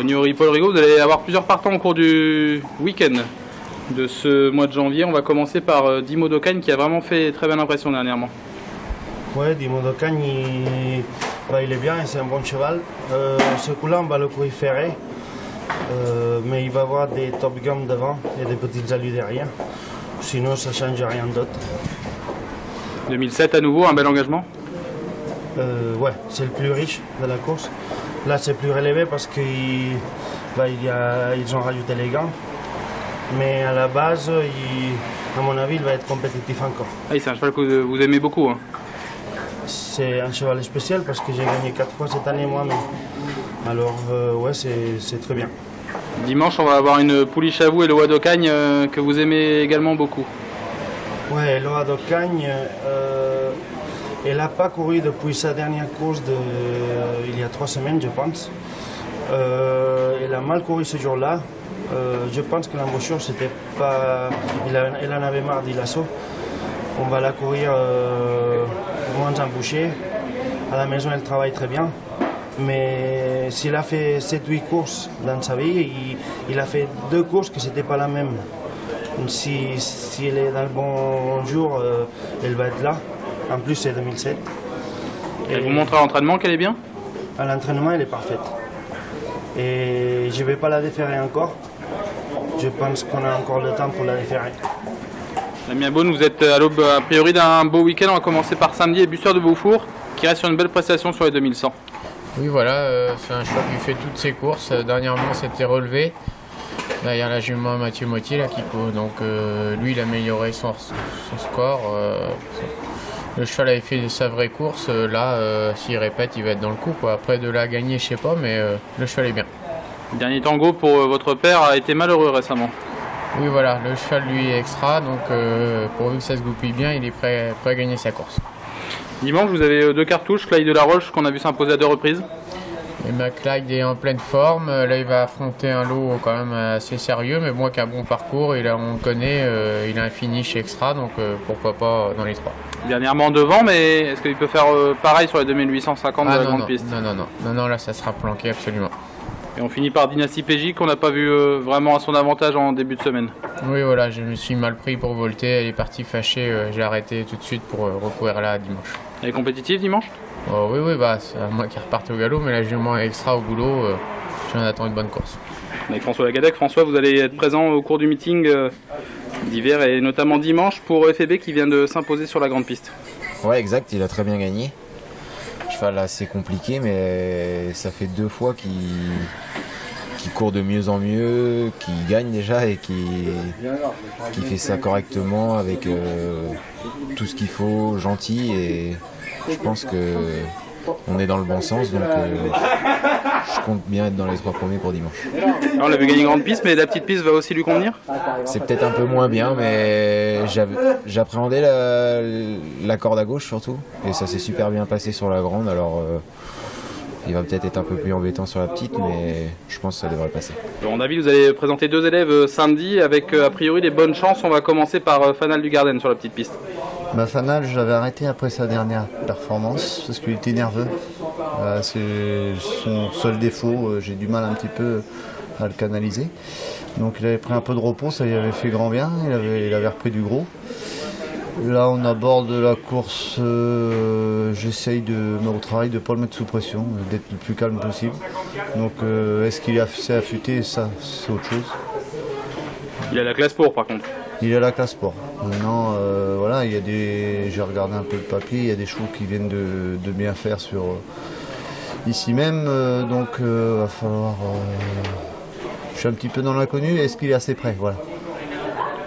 Ognuori Paul Rigaud, vous allez avoir plusieurs partants au cours du week-end de ce mois de janvier. On va commencer par Dimo Docagne qui a vraiment fait très belle impression dernièrement. Ouais, Dimo Docagne, il est bien et c'est un bon cheval. Ce coup-là, on va le courir ferré, mais il va avoir des top gammes devant et des petites allus derrière. Sinon, ça ne change rien d'autre. 2007 à nouveau, un bel engagement. Ouais, c'est le plus riche de la course. Là, c'est plus relevé parce qu'ils ont rajouté les gants. Mais à la base, à mon avis, il va être compétitif encore. Ah, c'est un cheval que vous aimez beaucoup. Hein. C'est un cheval spécial parce que j'ai gagné 4 fois cette année moi-même. Alors, ouais, c'est très bien. Dimanche, on va avoir une pouliche à vous et le Loa Docagne que vous aimez également beaucoup. Ouais, Loa Docagne, elle n'a pas couru depuis sa dernière course il y a 3 semaines, je pense. Elle a mal couru ce jour-là. Je pense que l'embouchure, c'était pas. Elle en avait marre du lasso. On va la courir moins embouchée. À la maison, elle travaille très bien. Mais s'il a fait 7-8 courses dans sa vie, il a fait 2 courses que c'était pas la même. Si elle est dans le bon jour, elle va être là. En plus, c'est 2007. Elle vous montre à l'entraînement qu'elle est bien? À l'entraînement, elle est parfaite. Et je ne vais pas la déférer encore. Je pense qu'on a encore le temps pour la déférer. Damien Beaune, vous êtes à l'aube a priori d'un beau week-end. On va commencer par samedi et Busseur de Beaufour qui reste sur une belle prestation sur les 2100. Oui, voilà, c'est un cheval qui fait toutes ses courses. Dernièrement, c'était relevé. Derrière la jument Mathieu Mottier là, qui court. Donc lui, il a amélioré son score. Le cheval avait fait sa vraie course. Là, s'il répète, il va être dans le coup, quoi. Après, de la gagner, je sais pas, mais le cheval est bien. Le dernier tango pour votre père a été malheureux récemment. Oui, voilà, le cheval lui est extra, donc pourvu que ça se goupille bien, il est prêt à gagner sa course. Dimanche, vous avez 2 cartouches, Clyde de la Roche qu'on a vu s'imposer à 2 reprises. Et Clyde est en pleine forme, là il va affronter un lot quand même assez sérieux, mais bon, avec un bon parcours, on le connaît, il a un finish extra, donc pourquoi pas dans les 3. Dernièrement devant, mais est-ce qu'il peut faire pareil sur les 2850 de la grande piste? Non, là ça sera planqué absolument. Et on finit par Dynasty PJ qu'on n'a pas vu vraiment à son avantage en début de semaine. Oui, voilà, je me suis mal pris pour volter, elle est partie fâchée, j'ai arrêté tout de suite pour recourir là dimanche. Elle est compétitive dimanche? Oh, oui, bah, c'est à moi qui reparte au galop, mais la jument est extra au boulot, j'en attends une bonne course. Avec François Lagadec, François, vous allez être présent au cours du meeting d'hiver et notamment dimanche pour FEB qui vient de s'imposer sur la grande piste. Ouais, exact, il a très bien gagné. Cheval assez compliqué, mais ça fait 2 fois qu'il court de mieux en mieux, qu'il gagne déjà et qui fait ça correctement avec tout ce qu'il faut, gentil, et je pense que on est dans le bon sens, donc je compte bien être dans les 3 premiers pour dimanche. Alors, on avait gagné une grande piste, mais la petite piste va aussi lui convenir? C'est peut-être un peu moins bien, mais j'appréhendais la corde à gauche surtout, et ça s'est super bien passé sur la grande, alors il va peut-être être un peu plus embêtant sur la petite, mais je pense que ça devrait passer. Bon, David, vous allez présenter 2 élèves samedi avec a priori des bonnes chances. On va commencer par Fanal du Garden sur la petite piste. Fanal, je l'avais arrêté après sa dernière performance parce qu'il était nerveux. C'est son seul défaut, j'ai du mal un petit peu à le canaliser. Donc il avait pris un peu de repos, ça lui avait fait grand bien, il avait repris du gros. Là on aborde la course, j'essaye au travail de ne pas le mettre sous pression, d'être le plus calme possible. Donc est-ce qu'il est assez affûté, ça c'est autre chose. Il a la classe pour par contre. Il a la classe pour. Maintenant voilà, j'ai regardé un peu le papier, il y a des chevaux qui viennent de bien faire sur ici même, donc va falloir. Je suis un petit peu dans l'inconnu, est-ce qu'il est assez prêt, voilà.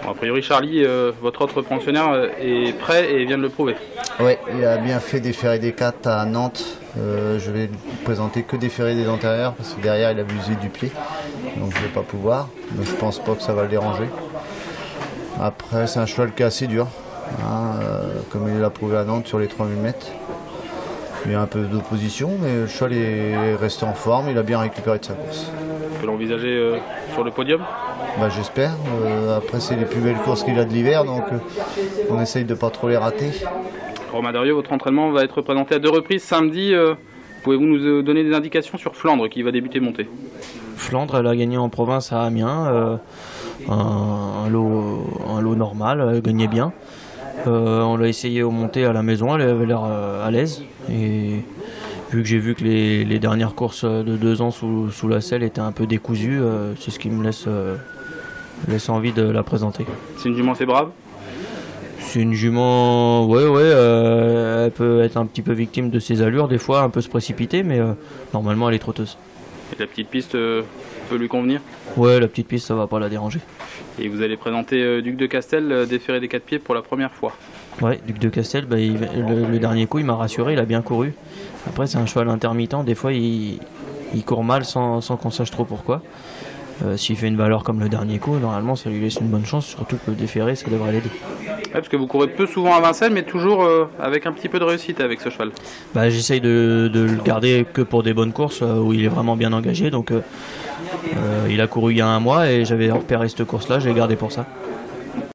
A priori, Charlie, votre autre pensionnaire, est prêt et vient de le prouver. Oui, il a bien fait déférer des 4 à Nantes. Je vais présenter que déférer des antérieurs parce que derrière il a abusé du pied. Donc je ne vais pas pouvoir. Mais je pense pas que ça va le déranger. Après, c'est un cheval qui est assez dur. Hein, comme il l'a prouvé à Nantes sur les 3000 mètres. Il y a un peu d'opposition, mais le cheval est resté en forme. Il a bien récupéré de sa course. On peut l'envisager sur le podium? J'espère. Après, c'est les plus belles courses qu'il a de l'hiver, donc on essaye de ne pas trop les rater. Romain Derieux, votre entraînement va être présenté à 2 reprises, samedi Pouvez-vous nous donner des indications sur Flandre qui va débuter montée? Flandre, elle a gagné en province à Amiens, un lot normal, elle gagnait bien. On l'a essayé au monté à la maison, elle avait l'air à l'aise. Et vu que j'ai vu que les dernières courses de 2 ans sous la selle étaient un peu décousues, c'est ce qui me laisse envie de la présenter. C'est une jument assez brave? C'est une jument, ouais, elle peut être un petit peu victime de ses allures, des fois un peu se précipiter, mais normalement elle est trotteuse. Et la petite piste peut lui convenir? Ouais, la petite piste ça va pas la déranger. Et vous allez présenter Duc de Castel, déféré des 4 pieds pour la première fois. Ouais, Duc de Castel, le dernier coup il m'a rassuré, il a bien couru. Après c'est un cheval intermittent, des fois il court mal sans qu'on sache trop pourquoi. S'il fait une valeur comme le dernier coup, normalement ça lui laisse une bonne chance, surtout que le déféré ça devrait l'aider. Ouais, parce que vous courez peu souvent à Vincennes, mais toujours avec un petit peu de réussite avec ce cheval. J'essaye de le garder que pour des bonnes courses où il est vraiment bien engagé. Donc il a couru il y a 1 mois et j'avais repéré cette course-là, je l'ai gardé pour ça.